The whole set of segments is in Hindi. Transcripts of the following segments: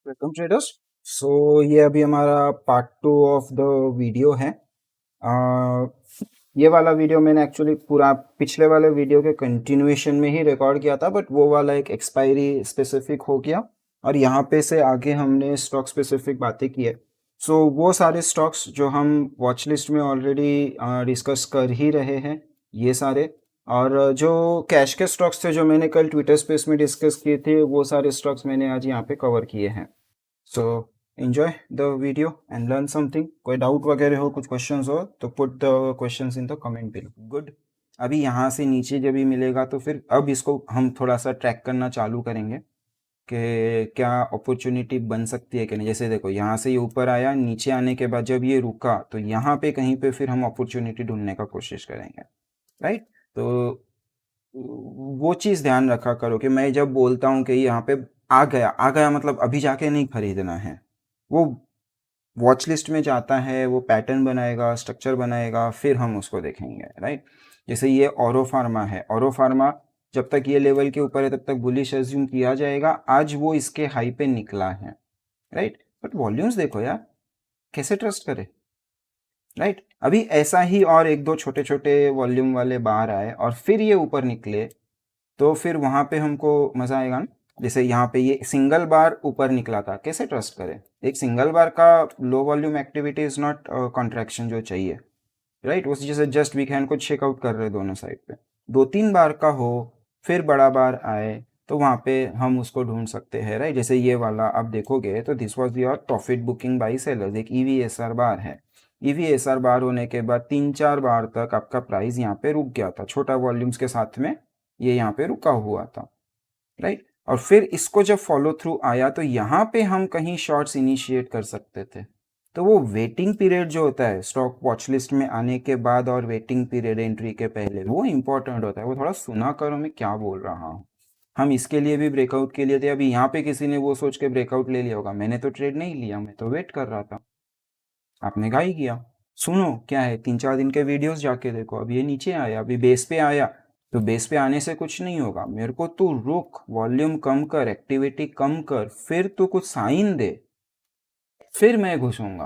Welcome traders. सो ये अभी हमारा पार्ट 2 ऑफ द वीडियो है। अ, ये वाला वीडियो मैंने एक्चुअली पूरा पिछले वाले वीडियो के कंटिन्यूएशन में ही रिकॉर्ड किया था, बट वो वाला एक एक्सपायरी स्पेसिफिक हो गया और यहाँ पे से आगे हमने स्टॉक स्पेसिफिक बातें की है। सो वो सारे स्टॉक्स जो हम वॉच लिस्ट में ऑलरेडी डिस्कस कर ही रहे हैं, ये सारे। और जो कैश के स्टॉक्स थे जो मैंने कल ट्विटर स्पेस में डिस्कस किए थे, वो सारे स्टॉक्स मैंने आज यहाँ पे कवर किए हैं। So enjoy the video and learn something. कोई डाउट वगैरह हो, कुछ क्वेश्चंस हो तो put the questions in the comment below. Good. अभी यहाँ से नीचे जब भी मिलेगा तो फिर अब इसको हम थोड़ा सा ट्रैक करना चालू करेंगे कि क्या अपॉर्चुनिटी बन सकती है कि नहीं। जैसे देखो, यहाँ से ये ऊपर आया, नीचे आने के बाद जब ये रुका तो यहाँ पे कहीं पे फिर हम अपॉर्चुनिटी ढूंढने का कोशिश करेंगे, राइट। तो वो चीज़ ध्यान रखा करो कि मैं जब बोलता हूँ कि यहाँ पे आ गया मतलब अभी जाके नहीं खरीदना है। वो वॉच लिस्ट में जाता है, वो पैटर्न बनाएगा, स्ट्रक्चर बनाएगा, फिर हम उसको देखेंगे, राइट। जैसे ये ऑरो फार्मा है, ऑरो फार्मा जब तक ये लेवल के ऊपर है तब तक बुलिश एज्यूम किया जाएगा। आज वो इसके हाई पे निकला है, राइट। बट वॉल्यूम्स देखो यार, कैसे ट्रस्ट करे, राइट। अभी ऐसा ही और एक दो छोटे छोटे वॉल्यूम वाले बार आए और फिर ये ऊपर निकले तो फिर वहां पे हमको मजा आएगा ना। जैसे यहाँ पे ये सिंगल बार ऊपर निकला था, कैसे ट्रस्ट करें। एक सिंगल बार का low volume activity is not contraction जो चाहिए, राइट। उस जैसे जस्ट वीक हैंड को चेकआउट कर रहे दोनों साइड पे। दो तीन बार का हो फिर बड़ा बार आए तो वहां पे हम उसको ढूंढ सकते हैं, राइट। जैसे ये वाला आप देखोगे तो this was your profit booking by sellers, एक ईवीएसआर बार है। ईवीएसआर बार होने के बाद 3-4 बार तक आपका प्राइस यहाँ पे रुक गया था, छोटा वॉल्यूम्स के साथ में ये यहाँ पे रुका हुआ था, राइट। और फिर इसको जब फॉलो थ्रू आया तो यहाँ पे हम कहीं शॉर्ट्स इनिशिएट कर सकते थे। तो वो वेटिंग पीरियड जो होता है स्टॉक वॉच लिस्ट में आने के बाद और वेटिंग पीरियड एंट्री के पहले, वो इंपॉर्टेंट होता है। वो थोड़ा सुना करो मैं क्या बोल रहा हूँ। हम इसके लिए भी ब्रेकआउट के लिए थे। अभी यहाँ पे किसी ने वो सोच के ब्रेकआउट ले लिया होगा, मैंने तो ट्रेड नहीं लिया, मैं तो वेट कर रहा था। आपने क्या ही किया। सुनो क्या है, 3-4 दिन के वीडियोस जाके देखो। अब ये नीचे आया, अभी बेस पे आया, तो बेस पे आने से कुछ नहीं होगा। मेरे को तू रुक, वॉल्यूम कम कर, एक्टिविटी कम कर, फिर तू कुछ साइन दे, फिर मैं घुसूंगा।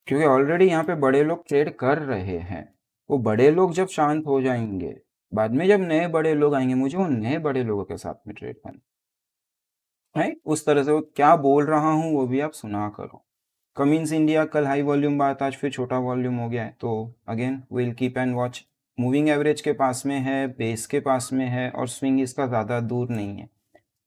क्योंकि ऑलरेडी यहाँ पे बड़े लोग ट्रेड कर रहे हैं। वो बड़े लोग जब शांत हो जाएंगे, बाद में जब नए बड़े लोग आएंगे, मुझे उन नए बड़े लोगों के साथ में ट्रेड करना, राइट। उस तरह से वो क्या बोल रहा हूँ वो भी आप सुना करो। कमिंस इंडिया कल हाई वॉल्यूम बात, आज फिर छोटा वॉल्यूम हो गया है। तो again will keep and watch. Moving average के पास में है, बेस के पास में है और स्विंग इसका ज़्यादा दूर नहीं है।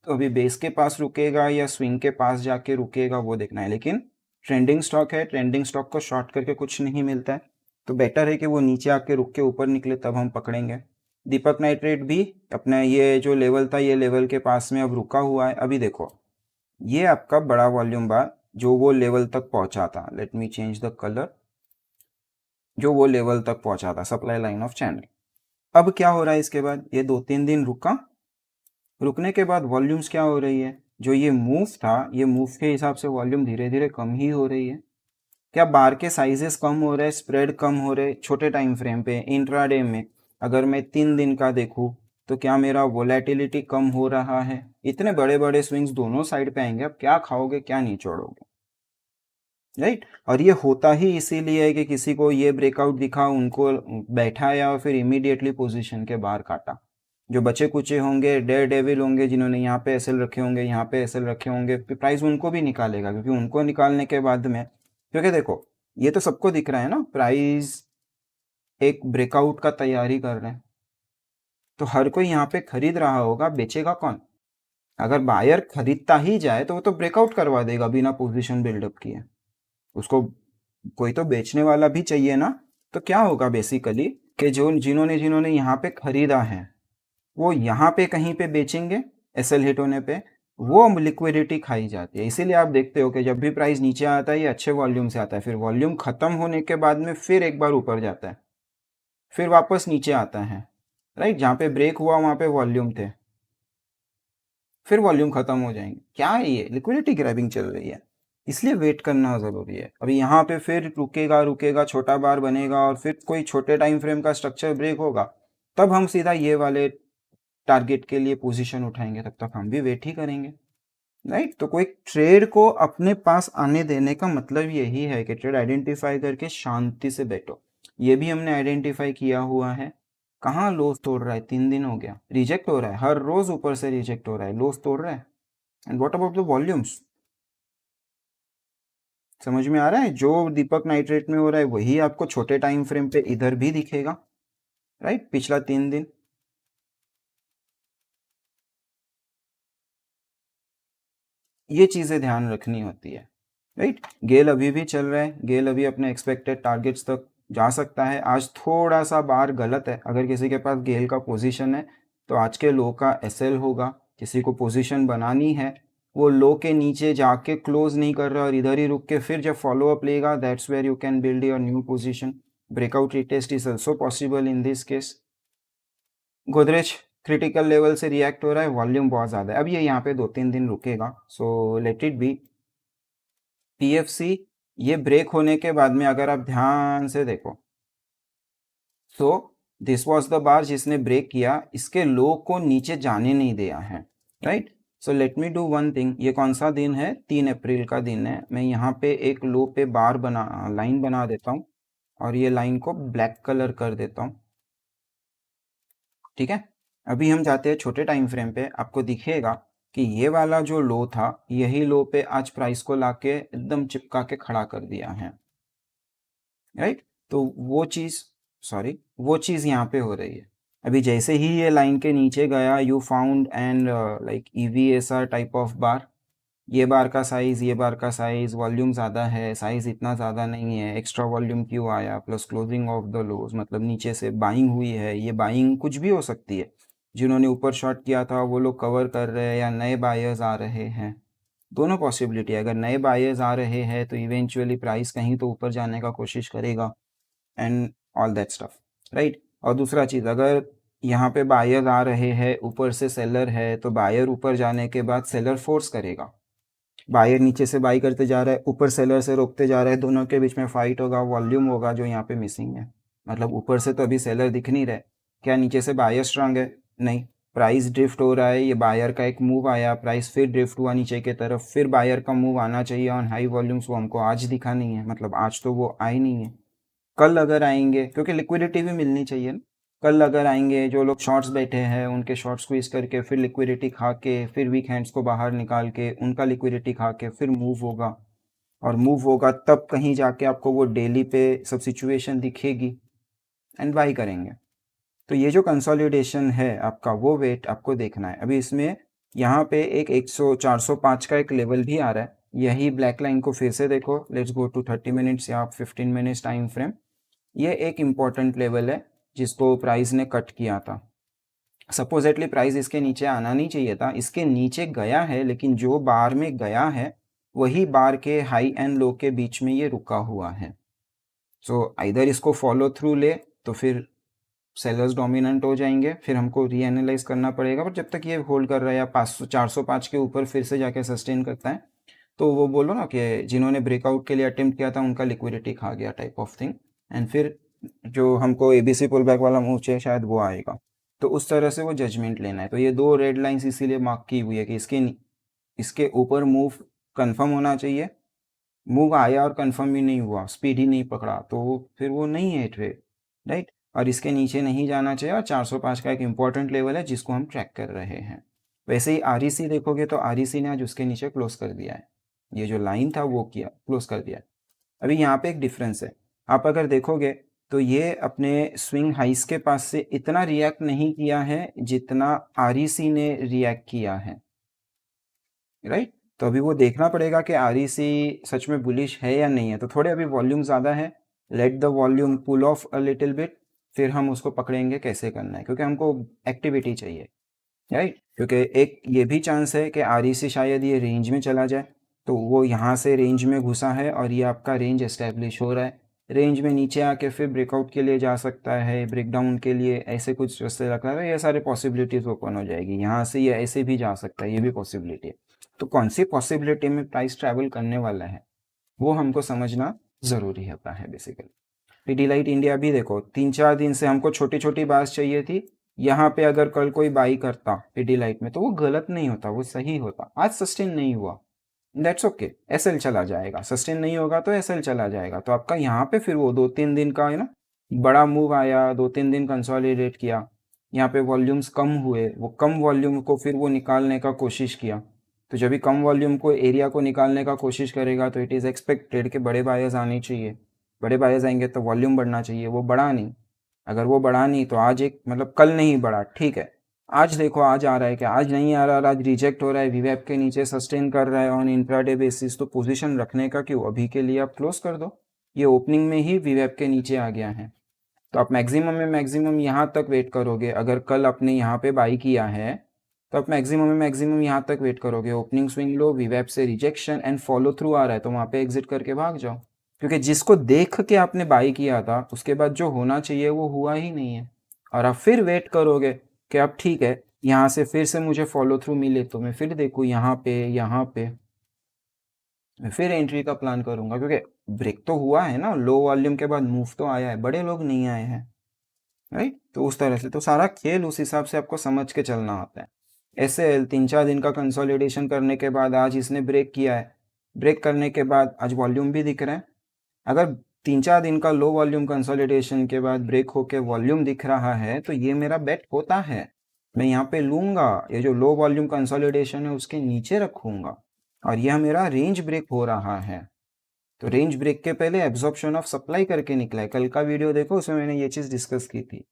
तो अभी बेस के पास रुकेगा या स्विंग के पास जाके रुकेगा वो देखना है। लेकिन ट्रेंडिंग स्टॉक है, ट्रेंडिंग स्टॉक को शॉर्ट करके कुछ नहीं मिलता है। तो बेटर है कि वो नीचे आके रुक के ऊपर निकले, तब हम पकड़ेंगे। दीपक नाइट्रेट भी अपना ये जो लेवल था, ये लेवल के पास में अब रुका हुआ है। अभी देखो ये आपका बड़ा वॉल्यूम बार जो वो लेवल तक पहुंचा था, let me change the colour, जो वो लेवल तक पहुंचा था सप्लाई लाइन ऑफ चैनल। अब क्या हो रहा है इसके बाद, ये 2-3 दिन रुका, रुकने के बाद वॉल्यूम्स क्या हो रही है, जो ये मूव था, ये मूव के हिसाब से वॉल्यूम धीरे धीरे कम ही हो रही है। क्या बार के साइजेस कम हो रहे, स्प्रेड कम हो रहे छोटे टाइम फ्रेम पे, इंट्राडे में। अगर मैं 3 दिन का देखूं तो क्या मेरा वोलेटिलिटी कम हो रहा है। इतने बड़े बड़े स्विंग्स दोनों साइड पे आएंगे, अब क्या खाओगे क्या नहीं छोड़ोगे, राइट। और ये होता ही इसीलिए है कि किसी को ये ब्रेकआउट दिखा, उनको बैठाया और फिर इमीडिएटली पोजीशन के बाहर काटा। जो बचे कुचे होंगे, डेयर डेविल होंगे, जिन्होंने यहाँ पे एसएल रखे होंगे, यहाँ पे एसएल रखे होंगे, प्राइस उनको भी निकालेगा। क्योंकि उनको निकालने के बाद में, क्योंकि देखो ये तो सबको दिख रहा है ना, प्राइस एक ब्रेकआउट का तैयारी कर रहे हैं। तो हर कोई यहाँ पे खरीद रहा होगा, बेचेगा कौन। अगर बायर खरीदता ही जाए तो वो तो ब्रेकआउट करवा देगा बिना पोजीशन बिल्डअप किए। उसको कोई तो बेचने वाला भी चाहिए ना। तो क्या होगा बेसिकली कि जो जिन्होंने जिन्होंने यहाँ पे खरीदा है वो यहाँ पे कहीं पे बेचेंगे, एसएल हिट होने पे वो लिक्विडिटी खाई जाती है। इसीलिए आप देखते हो कि जब भी प्राइस नीचे आता है ये अच्छे वॉल्यूम से आता है, फिर वॉल्यूम खत्म होने के बाद में फिर एक बार ऊपर जाता है, फिर वापस नीचे आता है, राइट। जहाँ पे ब्रेक हुआ वहाँ पे वॉल्यूम थे, फिर वॉल्यूम खत्म हो जाएंगे। क्या है ये, लिक्विडिटी ग्रैबिंग चल रही है। इसलिए वेट करना ज़रूरी है। अभी यहाँ पे फिर रुकेगा रुकेगा, छोटा बार बनेगा और फिर कोई छोटे टाइम फ्रेम का स्ट्रक्चर ब्रेक होगा, तब हम सीधा ये वाले टारगेट के लिए पोजीशन उठाएंगे। तब तक हम भी वेट ही करेंगे, राइट। तो कोई ट्रेड को अपने पास आने देने का मतलब यही है कि ट्रेड आइडेंटिफाई करके शांति से बैठो। ये भी हमने आइडेंटिफाई किया हुआ है। कहाँ लोस तोड़ रहा है, 3 दिन हो गया, रिजेक्ट हो रहा है, हर रोज ऊपर से रिजेक्ट हो रहा है, लोस तोड़ रहा है। And what about the volumes? समझ में आ रहा है? जो दीपक नाइट्रेट में हो रहा है वही आपको छोटे टाइम फ्रेम पे इधर भी दिखेगा। राइट, पिछला 3 दिन। ये चीजें ध्यान रखनी होती है। राइट, गेल अभी भी चल रहा है, गेल अभी अपने एक्सपेक्टेड टारगेट्स तक जा सकता है। आज थोड़ा सा बार गलत है, अगर किसी के पास गेल का पोजीशन है तो आज के लो का एसएल होगा। किसी को पोजीशन बनानी है, वो लो के नीचे जाके क्लोज नहीं कर रहा और इधर ही रुक के फिर जब फॉलो अप लेगा, that's where you can build your new position. Breakout retest is also possible in this case. Godrej critical level से रिएक्ट हो रहा है, वॉल्यूम बहुत ज़्यादा है, अब ये यहाँ पे 2-3 दिन रुकेगा, so let it be. PFC ये ब्रेक होने के बाद में अगर आप ध्यान से देखो तो दिस वाज द बार जिसने ब्रेक किया, इसके लो को नीचे जाने नहीं दिया है। Right, so let me do one thing. ये कौन सा दिन है? 3 अप्रैल का दिन है। मैं यहाँ पे एक लो पे बार बना लाइन बना देता हूँ और ये लाइन को ब्लैक कलर कर देता हूँ। ठीक है, अभी हम जाते हैं छोटे टाइम फ्रेम पे। आपको दिखेगा कि ये वाला जो लो था, यही लो पे आज प्राइस को लाके एकदम चिपका के खड़ा कर दिया है। राइट, तो वो चीज़ यहाँ पे हो रही है। अभी जैसे ही ये लाइन के नीचे गया, you found and like EVSR type of bar. ये बार का साइज, ये बार का साइज, वॉल्यूम ज़्यादा है, साइज इतना ज़्यादा नहीं है, एक्स्ट्रा वॉल्यूम क्यों आया, plus closing of the lows, मतलब नीचे से बाइंग हुई है। ये बाइंग कुछ भी हो सकती है, जिन्होंने ऊपर शॉर्ट किया था वो लोग कवर कर रहे हैं या नए बायर्स आ रहे हैं। दोनों पॉसिबिलिटी है। अगर नए बायर्स आ रहे हैं तो इवेंचुअली प्राइस कहीं तो ऊपर जाने का कोशिश करेगा and all that stuff. Right, और दूसरा चीज़, अगर यहाँ पे बायर आ रहे हैं, ऊपर से सेलर है, तो बायर ऊपर जाने के बाद सेलर फोर्स करेगा। बायर नीचे से बाई करते जा रहा है, ऊपर सेलर से रोकते जा रहा है, दोनों के बीच में फाइट होगा, वॉल्यूम होगा जो यहाँ पे मिसिंग है। मतलब ऊपर से तो अभी सेलर दिख नहीं रहे, क्या नीचे से बायर स्ट्रांग है? नहीं, प्राइस ड्रिफ्ट हो रहा है। ये बायर का एक मूव आया, प्राइस फिर ड्रिफ्ट हुआ नीचे की तरफ, फिर बायर का मूव आना चाहिए ऑन हाई वॉल्यूम्स, वो हमको आज दिखा नहीं है। मतलब आज तो वो आए नहीं है, कल अगर आएंगे, क्योंकि लिक्विडिटी भी मिलनी चाहिए ना। कल अगर आएंगे, जो लोग शॉर्ट्स बैठे हैं उनके शॉर्ट स्क्वीज करके फिर लिक्विडिटी खा के, फिर वीक हैंड्स को बाहर निकाल के उनका लिक्विडिटी खा के फिर मूव होगा। और मूव होगा तब कहीं जाके आपको वो डेली पे सब सिचुएशन दिखेगी एंड बाई करेंगे। तो ये जो कंसोलिडेशन है आपका, वो वेट आपको देखना है। अभी इसमें यहाँ पे एक 405 का एक लेवल भी आ रहा है। यही ब्लैक लाइन को फिर से देखो, लेट्स गो टू 30 मिनट्स या 15 मिनट्स टाइम फ्रेम। ये एक इम्पॉर्टेंट लेवल है जिसको प्राइस ने कट किया था। सपोजिटली प्राइस इसके नीचे आना नहीं चाहिए था, इसके नीचे गया है, लेकिन जो बार में गया है वही बार के हाई एंड लो के बीच में ये रुका हुआ है। सो आइदर इसको फॉलो थ्रू ले तो फिर सेलर्स डोमिनेंट हो जाएंगे, फिर हमको रीएनालाइज करना पड़ेगा। पर जब तक ये होल्ड कर रहा है या 500 405 के ऊपर फिर से जाके सस्टेन करता है, तो वो बोलो ना कि जिन्होंने ब्रेकआउट के लिए अटेम्प्ट किया था उनका लिक्विडिटी खा गया टाइप ऑफ थिंग। एंड फिर जो हमको एबीसी पुल बैक वाला मूव चाहिए शायद वो आएगा। तो उस तरह से वो जजमेंट लेना है। तो ये 2 रेड लाइंस इसीलिए मार्क की हुई है कि इसके ऊपर मूव कंफर्म होना चाहिए। मूव आया और कंफर्म ही नहीं हुआ, स्पीड ही नहीं पकड़ा, तो फिर वो नहीं है ट्रेड। राइट, और इसके नीचे नहीं जाना चाहिए। और 405 का एक इंपॉर्टेंट लेवल है जिसको हम ट्रैक कर रहे हैं। वैसे ही आरईसी देखोगे तो आरईसी ने आज उसके नीचे क्लोज कर दिया है। ये जो लाइन था वो किया, क्लोज कर दिया। अभी यहाँ पे एक डिफरेंस है, आप अगर देखोगे तो ये अपने स्विंग हाइस के पास से इतना रिएक्ट नहीं किया है जितना आरईसी ने रिएक्ट किया है। राइट, तो अभी वो देखना पड़ेगा कि आरईसी सच में बुलिश है या नहीं है। तो थोड़े अभी वॉल्यूम ज़्यादा है, let the volume pull off a little bit, फिर हम उसको पकड़ेंगे कैसे करना है, क्योंकि हमको एक्टिविटी चाहिए। राइट, क्योंकि एक ये भी चांस है कि आरईसी शायद ये रेंज में चला जाए, तो वो यहाँ से रेंज में घुसा है और ये आपका रेंज एस्टेब्लिश हो रहा है। रेंज में नीचे आके फिर ब्रेकआउट के लिए जा सकता है, ब्रेकडाउन के लिए, ऐसे कुछ रास्ते रखा है। ये सारे पॉसिबिलिटीज ओपन हो जाएगी। यहाँ से ये ऐसे भी जा सकता है, ये भी पॉसिबिलिटी है। तो कौन सी पॉसिबिलिटी में प्राइस ट्रैवल करने वाला है वो हमको समझना ज़रूरी होता है बेसिकली। पीडी लाइट इंडिया भी देखो, 3-4 दिन से हमको छोटी छोटी बार्स चाहिए थी, यहाँ पे अगर कल कोई बाई करता पीडीलाइट में तो वो गलत नहीं होता, वो सही होता। आज सस्टेन नहीं हुआ, दैट्स ओके, एसएल चला जाएगा। सस्टेन नहीं होगा तो एसएल चला जाएगा। तो आपका यहाँ पे फिर वो 2-3 दिन का है ना बड़ा मूव आया, 2-3 दिन कंसोलिडेट किया, यहाँ पे वॉल्यूम्स कम हुए, वो कम वॉल्यूम को फिर वो निकालने का कोशिश किया। तो जब भी कम वॉल्यूम को एरिया को निकालने का कोशिश करेगा तो इट इज़ एक्सपेक्टेड कि बड़े बायर्स आने चाहिए। बड़े बायर्स आएंगे तो वॉल्यूम बढ़ना चाहिए, वो बढ़ा नहीं। अगर वो बढ़ा नहीं तो आज एक मतलब कल नहीं बढ़ा, ठीक है, आज देखो आज आ रहा है, क्या आज नहीं आ रहा, आज रिजेक्ट हो रहा है, वीवैप के नीचे सस्टेन कर रहा है ऑन इंट्राडे बेसिस, तो पोजीशन रखने का क्यों, अभी के लिए आप क्लोज कर दो। ये ओपनिंग में ही वीवैप के नीचे आ गया है, तो आप मैक्सिमम में मैक्सिमम यहाँ तक वेट करोगे। अगर कल आपने यहाँ पे बाई किया है तो आप मैक्सिमम में मैक्सिमम यहाँ तक वेट करोगे। ओपनिंग स्विंग लो, वीवैप से रिजेक्शन एंड फॉलो थ्रू आ रहा है तो वहाँ पे एग्जिट करके भाग जाओ, क्योंकि जिसको देख के आपने बाई किया था उसके बाद जो होना चाहिए वो हुआ ही नहीं है। और आप फिर वेट करोगे कि अब ठीक है यहाँ से फिर से मुझे फॉलो थ्रू मिले तो मैं फिर देखूँ यहाँ पे मैं फिर एंट्री का प्लान करूंगा, क्योंकि ब्रेक तो हुआ है ना, लो वॉल्यूम के बाद मूव तो आया है, बड़े लोग नहीं आए हैं, राइट। तो उस तरह से तो सारा खेल उस हिसाब से आपको समझ के चलना होता है। ऐसे 3-4 दिन का कंसोलिडेशन करने के बाद आज इसने ब्रेक किया है, ब्रेक करने के बाद आज वॉल्यूम भी दिख रहा है। अगर 3-4 दिन का लो वॉल्यूम कंसोलिडेशन के बाद ब्रेक होके वॉल्यूम दिख रहा है तो ये मेरा बेट होता है, मैं यहाँ पे लूंगा, ये जो लो वॉल्यूम कंसोलिडेशन है उसके नीचे रखूंगा, और यह मेरा रेंज ब्रेक हो रहा है। तो रेंज ब्रेक के पहले एब्जॉर्प्शन ऑफ सप्लाई करके निकला है, कल का वीडियो देखो उसमें मैंने ये चीज़ डिस्कस की थी,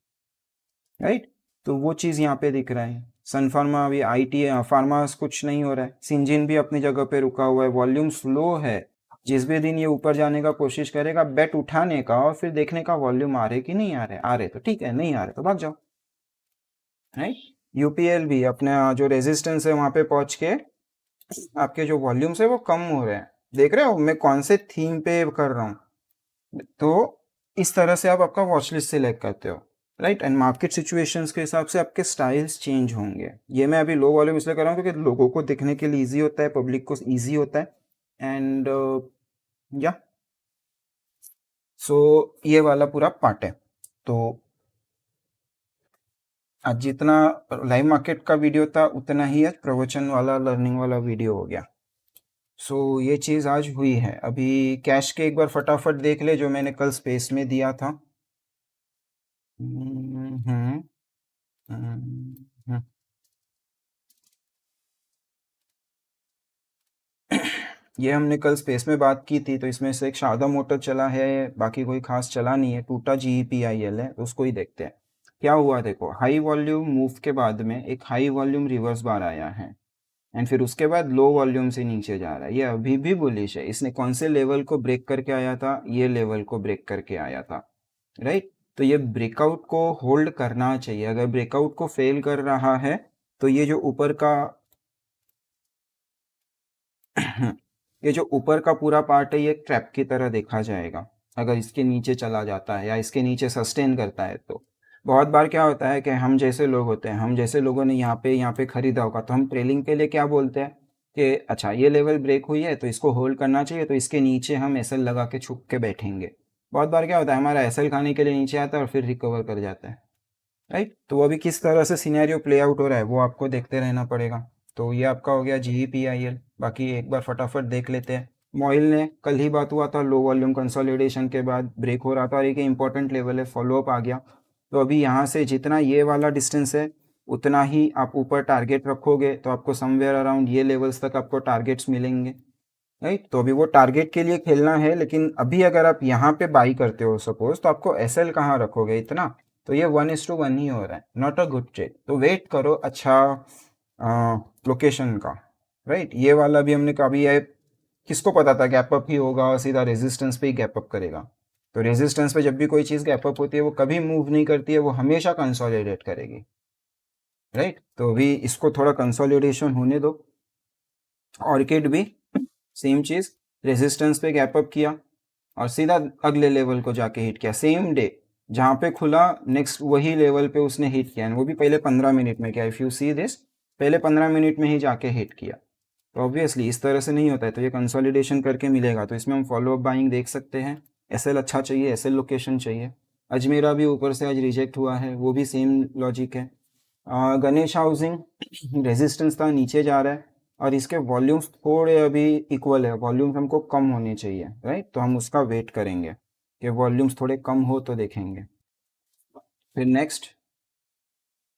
राइट। तो वो चीज़ यहाँ पे दिख रहा है। सन फार्मा अभी आईटी फार्मा कुछ नहीं हो रहा है, सिंजिन भी अपनी जगह पे रुका हुआ है, वॉल्यूम स्लो है। जिस भी दिन ये ऊपर जाने का कोशिश करेगा बेट उठाने का और फिर देखने का वॉल्यूम आ रहे कि नहीं आ रहे, आ रहे तो ठीक है, नहीं आ रहे तो भाग जाओ, राइट। यूपीएल भी अपने जो रेजिस्टेंस है वहां पे पहुंच के आपके जो वॉल्यूम्स है वो कम हो रहे हैं, देख रहे हो मैं कौन से थीम पे कर रहा हूँ। तो इस तरह से आप आपका वॉच लिस्ट सिलेक्ट करते हो, राइट। एंड मार्केट सिचुएशंस के हिसाब से आपके स्टाइल्स चेंज होंगे। ये मैं अभी लो वॉल्यूम इसलिए कर रहा हूँ क्योंकि लोगों को देखने के लिए ईजी होता है, पब्लिक को ईजी होता है, एंड या सो ये वाला पूरा पार्ट है। तो आज जितना लाइव मार्केट का वीडियो था उतना ही आज प्रवचन वाला लर्निंग वाला वीडियो हो गया। सो ये चीज़ आज हुई है। अभी कैश के एक बार फटाफट देख ले जो मैंने कल स्पेस में दिया था। ये हमने कल स्पेस में बात की थी, तो इसमें से एक शारदा मोटर चला है, बाकी कोई खास चला नहीं है, टूटा GEPIL है, तो उसको ही देखते हैं क्या हुआ। देखो हाई वॉल्यूम मूव के बाद में एक हाई वॉल्यूम रिवर्स बार आया है, एंड फिर उसके बाद लो वॉल्यूम से नीचे जा रहा है। ये अभी भी बुलिश है। इसने कौन से लेवल को ब्रेक करके आया था, ये लेवल को ब्रेक करके आया था, राइट। तो ये ब्रेकआउट को होल्ड करना चाहिए। अगर ब्रेकआउट को फेल कर रहा है तो ये जो ऊपर का ये जो ऊपर का पूरा पार्ट है ये ट्रैप की तरह देखा जाएगा। अगर इसके नीचे चला जाता है या इसके नीचे सस्टेन करता है तो बहुत बार क्या होता है कि हम जैसे लोग होते हैं, हम जैसे लोगों ने यहाँ पे खरीदा होगा तो हम ट्रेलिंग के लिए क्या बोलते हैं कि अच्छा ये लेवल ब्रेक हुई है तो इसको होल्ड करना चाहिए, तो इसके नीचे हम एसएल लगा के छुप के बैठेंगे। बहुत बार क्या होता है हमारा एसएल खाने के लिए नीचे आता है और फिर रिकवर कर जाता है, राइट। तो वो अभी किस तरह से सिनेरियो प्ले आउट हो रहा है वो आपको देखते रहना पड़ेगा। तो ये आपका हो गया GEPIL। बाकी एक बार फटाफट देख लेते हैं। मॉइल ने कल ही बात हुआ था, लो वॉल्यूम कंसोलिडेशन के बाद ब्रेक हो रहा था और एक इंपॉर्टेंट लेवल है, फॉलोअप आ गया। तो अभी यहाँ से जितना ये वाला डिस्टेंस है उतना ही आप ऊपर टारगेट रखोगे तो आपको समवेयर अराउंड ये लेवल्स तक आपको टारगेट्स मिलेंगे, राइट। तो अभी वो टारगेट के लिए खेलना है, लेकिन अभी अगर आप यहाँ पे बाई करते हो सपोज तो आपको एसएल कहाँ रखोगे इतना, तो ये 1:1 ही हो रहा है, नॉट अ गुड ट्रेड। तो वेट करो अच्छा लोकेशन का, राइट। ये वाला भी हमने कभी है, किसको पता था गैप अप ही होगा और सीधा रेजिस्टेंस पे ही गैप अप करेगा। तो रेजिस्टेंस पे जब भी कोई चीज़ गैप अप होती है वो कभी मूव नहीं करती है, वो हमेशा कंसोलिडेट करेगी, राइट। तो अभी इसको थोड़ा कंसोलिडेशन होने दो। ऑर्किड भी सेम चीज़, रेजिस्टेंस पे गैप अप किया और सीधा अगले लेवल को जाके हिट किया, सेम डे जहाँ पे खुला नेक्स्ट वही लेवल पे उसने हिट किया, वो भी पहले 15 मिनट में किया। इफ़ यू सी दिस, पहले 15 मिनट में ही जाके हिट किया। तो ऑब्वियसली इस तरह से नहीं होता है, तो ये कंसोलिडेशन करके मिलेगा। तो इसमें हम फॉलो अप बाइंग देख सकते हैं। एसएल अच्छा चाहिए, एसएल लोकेशन चाहिए। अजमेरा भी ऊपर से आज रिजेक्ट हुआ है, वो भी सेम लॉजिक है। गणेश हाउसिंग रेजिस्टेंस था, नीचे जा रहा है और इसके वॉल्यूम्स थोड़े अभी इक्वल है, वॉल्यूम्स हमको कम होने चाहिए, राइट। तो हम उसका वेट करेंगे कि वॉल्यूम्स थोड़े कम हो तो देखेंगे। फिर नेक्स्ट,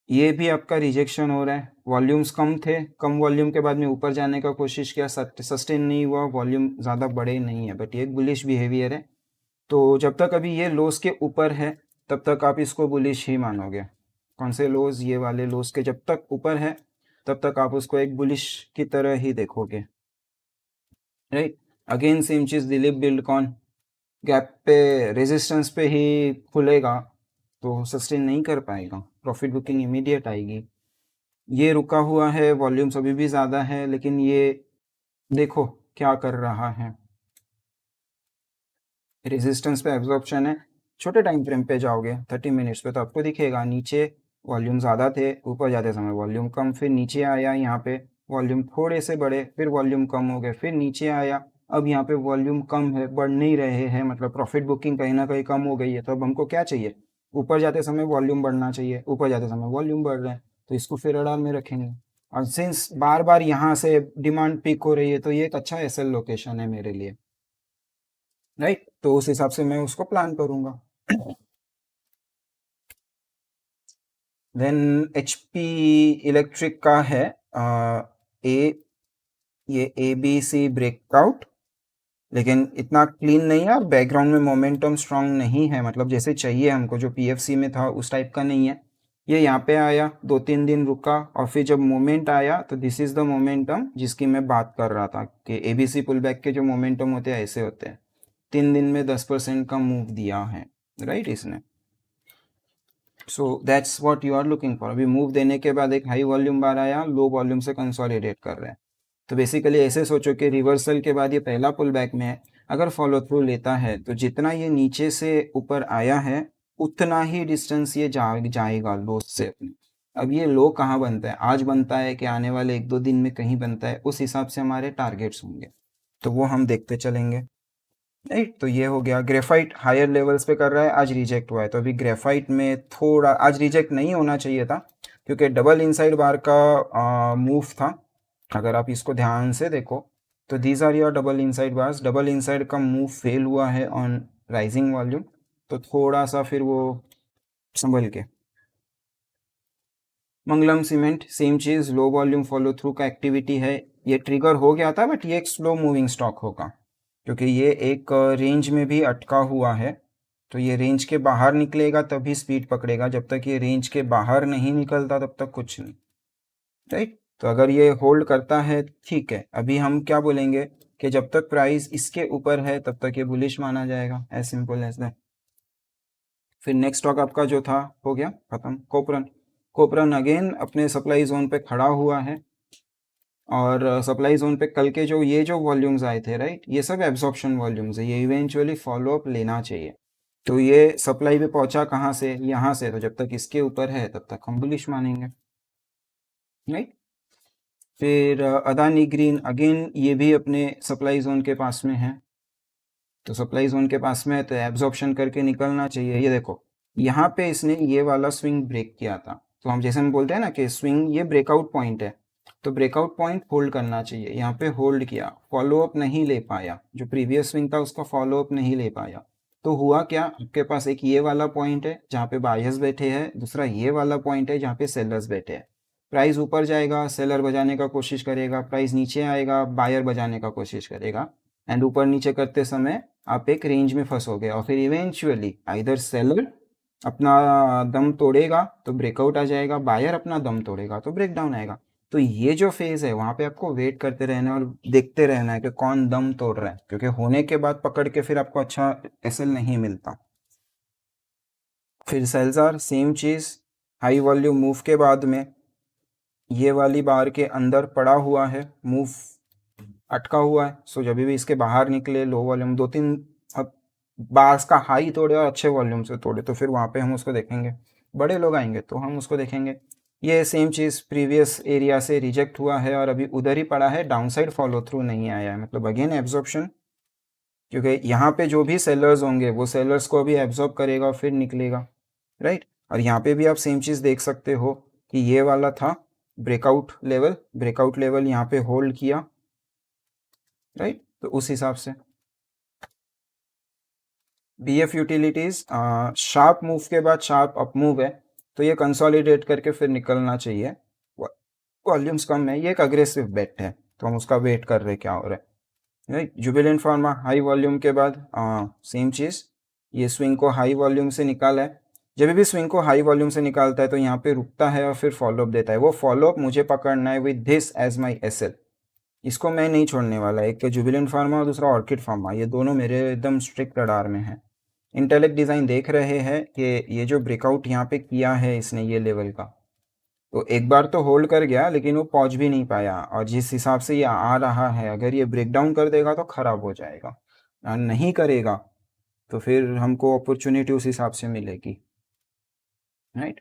ये भी आपका रिजेक्शन हो रहा है, वॉल्यूम्स कम थे, कम वॉल्यूम के बाद में ऊपर जाने का कोशिश किया, सस्टेन नहीं हुआ, वॉल्यूम ज़्यादा बड़े नहीं है, बट ये एक बुलिश बिहेवियर है। तो जब तक अभी ये लोस के ऊपर है तब तक आप इसको बुलिश ही मानोगे। कौन से लोज? ये वाले लोज के जब तक ऊपर है तब तक आप उसको एक बुलिश की तरह ही देखोगे, राइट। अगेन सेम चीज़, दिलीप बिल्डकॉन गैप पे रेजिस्टेंस पे ही खुलेगा तो सस्टेन नहीं कर पाएगा, प्रॉफिट बुकिंग इमीडिएट आएगी। ये रुका हुआ है, वॉल्यूम्स अभी भी ज़्यादा है, लेकिन ये देखो क्या कर रहा है, रेजिस्टेंस पे एब्जॉर्प्शन है। छोटे टाइम फ्रेम पे जाओगे 30 मिनट्स पे तो आपको दिखेगा नीचे वॉल्यूम ज़्यादा थे, ऊपर जाते समय वॉल्यूम कम, फिर नीचे आया यहाँ पे वॉल्यूम थोड़े से बड़े, फिर वॉल्यूम कम हो गए, फिर नीचे आया, अब यहाँ पे वॉल्यूम कम है, बढ़ नहीं रहे हैं, मतलब प्रॉफिट बुकिंग कहीं ना कहीं कम हो गई है। तो अब हमको क्या चाहिए? ऊपर जाते समय वॉल्यूम बढ़ना चाहिए, ऊपर जाते समय वॉल्यूम बढ़ रहे हैं, तो इसको फिर रडार में रखेंगे। और सिंस बार बार यहाँ से डिमांड पीक हो रही है तो ये एक अच्छा एसएल लोकेशन है मेरे लिए, राइट। तो उस हिसाब से मैं उसको प्लान करूंगा। देन एचपी इलेक्ट्रिक का है ए, ये ए बी सी ब्रेकआउट, लेकिन इतना क्लीन नहीं है और बैकग्राउंड में मोमेंटम स्ट्रांग नहीं है, मतलब जैसे चाहिए हमको, जो पीएफसी में था उस टाइप का नहीं है। ये यहाँ पे आया, 2-3 दिन रुका और फिर जब मोमेंट आया तो दिस इज द मोमेंटम जिसकी मैं बात कर रहा था कि एबीसी पुल बैक के जो मोमेंटम होते हैं ऐसे होते हैं। 3 दिन में 10% का मूव दिया है, राइट इसने। So that's what you are looking for. अभी मूव देने के बाद एक हाई वॉल्यूम बार आया, लो वॉल्यूम से कंसोलिडेट कर रहे हैं। तो बेसिकली ऐसे सोचो कि रिवर्सल के बाद ये पहला पुल बैक में है, अगर फॉलो थ्रू लेता है तो जितना ये नीचे से ऊपर आया है उतना ही डिस्टेंस ये जाएगा लो से अपने। अब ये लो कहाँ बनता है? आज बनता है कि आने वाले 1-2 दिन में कहीं बनता है, उस हिसाब से हमारे टारगेट्स होंगे, तो वो हम देखते चलेंगे, राइट। तो ये हो गया। ग्रेफाइट हायर लेवल्स पे कर रहा है, आज रिजेक्ट हुआ है, तो अभी ग्रेफाइट में थोड़ा आज रिजेक्ट नहीं होना चाहिए था क्योंकि डबल इनसाइड बार का मूव था। अगर आप इसको ध्यान से देखो तो these are your double inside bars, double inside का मूव फेल हुआ है ऑन राइजिंग वॉल्यूम, तो थोड़ा सा फिर वो संभल के। मंगलम सीमेंट सेम चीज़, लो वॉल्यूम फॉलो थ्रू का एक्टिविटी है, ये ट्रिगर हो गया था बट ये एक स्लो मूविंग स्टॉक होगा क्योंकि ये एक रेंज में भी अटका हुआ है। तो ये रेंज के बाहर निकलेगा तभी स्पीड पकड़ेगा, जब तक ये रेंज के बाहर नहीं निकलता तब तक कुछ नहीं, राइट। तो अगर ये होल्ड करता है ठीक है, अभी हम क्या बोलेंगे कि जब तक प्राइस इसके ऊपर है तब तक ये बुलिश माना जाएगा, एज सिंपल एज दैट। फिर नेक्स्ट स्टॉक आपका जो था हो गया खत्म, कोपरन। कोपरन अगेन अपने सप्लाई जोन पे खड़ा हुआ है और सप्लाई जोन पे कल के जो वॉल्यूम्स आए थे, राइट, ये सब एब्जॉर्प्शन वॉल्यूम्स है, ये इवेंचुअली फॉलो अप लेना चाहिए। तो ये सप्लाई पे पहुंचा कहाँ से? यहाँ से, तो जब तक इसके ऊपर है तब तक हम बुलिश मानेंगे, राइट। फिर अदानी ग्रीन अगेन ये भी अपने सप्लाई जोन के पास में है, तो सप्लाई जोन के पास में है तो एब्जॉर्प्शन करके निकलना चाहिए। ये देखो यहाँ पे इसने ये वाला स्विंग ब्रेक किया था, तो हम जैसे हम बोलते हैं ना कि स्विंग ये ब्रेकआउट पॉइंट है, तो ब्रेकआउट पॉइंट होल्ड करना चाहिए। यहाँ पे होल्ड किया, फॉलो अप नहीं ले पाया, जो प्रीवियस स्विंग था उसका फॉलो अप नहीं ले पाया, तो हुआ क्या, आपके पास एक ये वाला पॉइंट है जहाँ पे बायर्स बैठे हैं, दूसरा ये वाला पॉइंट है जहाँ पे सेलर्स बैठे हैं। प्राइस ऊपर जाएगा, सेलर बजाने का कोशिश करेगा, प्राइस नीचे आएगा, बायर बजाने का कोशिश करेगा, एंड ऊपर नीचे करते समय आप एक रेंज में फंसोगे और फिर इवेंचुअली आइदर सेलर अपना दम तोड़ेगा तो ब्रेकआउट आ जाएगा, बायर अपना दम तोड़ेगा तो ब्रेक डाउन आएगा। तो ये जो फेज है वहां पे आपको वेट करते रहना है और देखते रहना है कि कौन दम तोड़ रहा है, क्योंकि होने के बाद पकड़ के फिर आपको अच्छा एसएल नहीं मिलता। फिर सेल्जार सेम चीज, हाई वॉल्यूम मूव के बाद में ये वाली बार के अंदर पड़ा हुआ है, मूव अटका हुआ है, सो जब भी इसके बाहर निकले लो वॉल्यूम 2-3 बार्स का हाई तोड़े और अच्छे वॉल्यूम से तोड़े तो फिर वहाँ पे हम उसको देखेंगे, बड़े लोग आएंगे तो हम उसको देखेंगे। ये सेम चीज़ प्रीवियस एरिया से रिजेक्ट हुआ है और अभी उधर ही पड़ा है, डाउनसाइड फॉलो थ्रू नहीं आया है, मतलब अगेन एब्जॉर्प्शन, क्योंकि यहाँ पे जो भी सेलर्स होंगे वो सेलर्स को भी एब्जॉर्ब करेगा फिर निकलेगा, राइट। और यहाँ पे भी आप सेम चीज़ देख सकते हो कि ये वाला था ब्रेकआउट लेवल यहाँ पे होल्ड किया, राइट। तो उस हिसाब से BF यूटिलिटीज शार्प मूव के बाद शार्प अप मूव है, तो ये कंसोलिडेट करके फिर निकलना चाहिए। वॉल्यूम्स कम है, ये एक अग्रेसिव बेट है, तो हम उसका वेट कर रहे क्या हो रहा है, right. Jubilant pharma high volume के बाद सेम चीज़, ये स्विंग को हाई वॉल्यूम से निकाला है। जब भी स्विंग को हाई वॉल्यूम से निकालता है तो यहाँ पे रुकता है और फिर फॉलोअप देता है। वो फॉलोअप मुझे पकड़ना है with this as my SL, इसको मैं नहीं छोड़ने वाला। एक तो जुबिलेंट फार्मा और दूसरा ऑर्किड फार्मा, ये दोनों मेरे एकदम स्ट्रिक्ट रडार में है। इंटेलेक्ट डिज़ाइन देख रहे हैं कि ये जो ब्रेकआउट यहाँ पे किया है इसने ये लेवल का, तो एक बार तो होल्ड कर गया लेकिन वो पहुंच भी नहीं पाया, और जिस हिसाब से ये आ रहा है अगर ये ब्रेक डाउन कर देगा तो ख़राब हो जाएगा, और नहीं करेगा तो फिर हमको अपॉर्चुनिटी उस हिसाब से मिलेगी, राइट।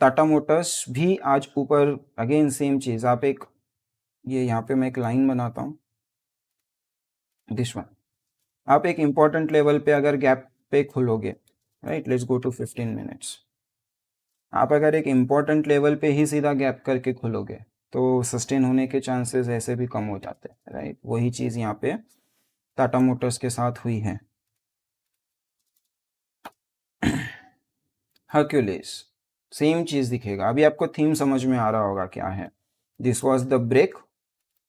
टाटा मोटर्स भी आज ऊपर, अगेन सेम चीज़, आप एक ये यहाँ पे मैं एक लाइन बनाता हूँ, दिस वन। आप एक इम्पॉर्टेंट लेवल पे अगर गैप पे खुलोगे, right, let's go to 15 minutes. आप अगर एक इम्पॉर्टेंट लेवल पे ही सीधा गैप करके खुलोगे तो सस्टेन होने के चांसेस ऐसे भी कम हो जाते हैं, राइट। वही चीज़ यहाँ पे टाटा मोटर्स के साथ हुई है। हर्क्यूलिस सेम चीज़ दिखेगा। अभी आपको थीम समझ में आ रहा होगा क्या है। दिस वॉज द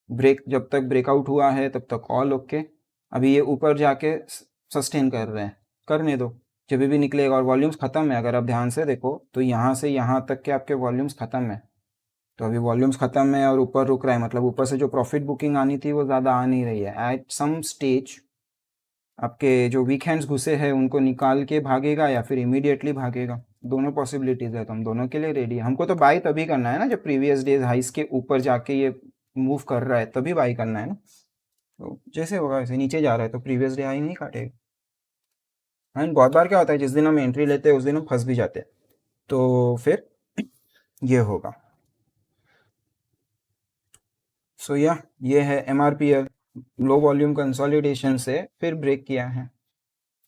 ब्रेक जब तक ब्रेकआउट हुआ है तब तक ऑल ओके। अभी ये ऊपर जाके सस्टेन कर रहे हैं, करने दो, जब भी निकलेगा। और वॉल्यूम्स ख़त्म है, अगर आप ध्यान से देखो तो यहाँ से यहाँ तक के आपके वॉल्यूम्स ख़त्म है। तो अभी वॉल्यूम्स ख़त्म है और ऊपर रुक रहा है, मतलब ऊपर से जो प्रॉफिट बुकिंग आनी थी वो ज़्यादा आ नहीं रही है। एट सम स्टेज आपके जो वीक हैंड्स घुसे हैं उनको निकाल के भागेगा या फिर इमीडिएटली भागेगा, दोनों पॉसिबिलिटीज़ है। तो हम दोनों के लिए रेडी है। हमको तो बाई तभी करना है ना जब प्रीवियस डेज हाइस के ऊपर जाके ये मूव कर रहा है, तभी बाई करना है ना। तो जैसे होगा वैसे, नीचे जा रहा है तो प्रीवियस डे हाई नहीं काटेगा। एंड बहुत बार क्या होता है, जिस दिन हम एंट्री लेते हैं उस दिन हम फंस भी जाते हैं, तो फिर ये होगा। सो या ये है MRPL, लो वॉल्यूम कंसोलिडेशन से फिर ब्रेक किया है,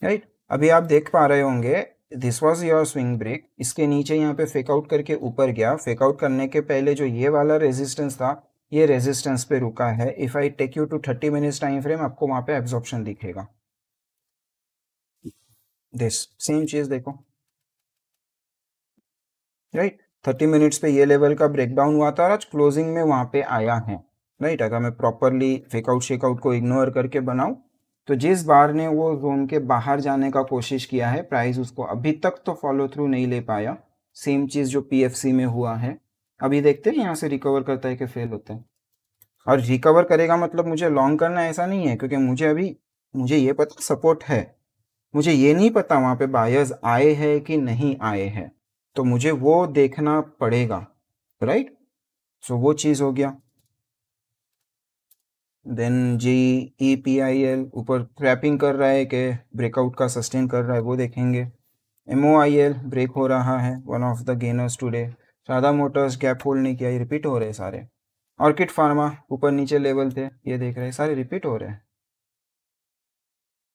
राइट। अभी आप देख पा रहे होंगे this was your swing break, इसके नीचे यहाँ पे फेक आउट करके ऊपर गया। फेक आउट करने के पहले जो ये वाला रेजिस्टेंस था, ये रेजिस्टेंस पे रुका है। If I take you to 30 minutes time frame, आपको वहाँ पे एब्जॉर्प्शन दिखेगा। दिस सेम चीज देखो, राइट। 30 मिनट्स पे ये लेवल का ब्रेकडाउन हुआ था और आज क्लोजिंग में वहाँ पे आया है, राइट। अगर मैं प्रॉपरली फेकआउट शेकआउट को इग्नोर करके बनाऊँ तो जिस बार ने वो जोन के बाहर जाने का कोशिश किया है, प्राइस उसको अभी तक तो फॉलो थ्रू नहीं ले पाया। सेम चीज़ जो PFC में हुआ है। अभी देखते हैं यहाँ से रिकवर करता है कि फेल होता है। और रिकवर करेगा मतलब मुझे लॉन्ग करना ऐसा नहीं है, क्योंकि मुझे ये पता सपोर्ट है। मुझे ये नहीं पता वहाँ पे बायर्स आए हैं कि नहीं आए हैं, तो मुझे वो देखना पड़ेगा, राइट। सो वो चीज़ हो गया। देन GEPIL ऊपर क्रैपिंग कर रहा है कि ब्रेकआउट का सस्टेन कर रहा है, वो देखेंगे। MOIL ब्रेक हो रहा है, one of the gainers today. Tata Motors gap hold नहीं किया, ये रिपीट हो रहे हैं सारे। ऑर्किड फार्मा ऊपर नीचे लेवल थे, ये देख रहे हैं, सारे रिपीट हो रहे हैं।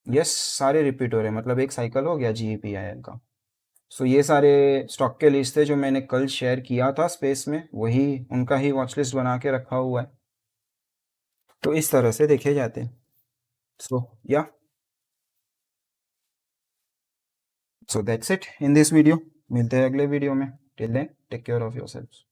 यस, सारे रिपीट हो रहे हैं, मतलब एक साइकिल हो गया GEPIL का। सो ये सारे स्टॉक के लिस्ट थे जो मैंने कल शेयर किया था स्पेस में, वही उनका ही वॉच लिस्ट बना के रखा हुआ है। तो इस तरह से देखे जाते हैं। सो या so that's it in this video. मिलते हैं अगले वीडियो में। Till then take care of yourselves.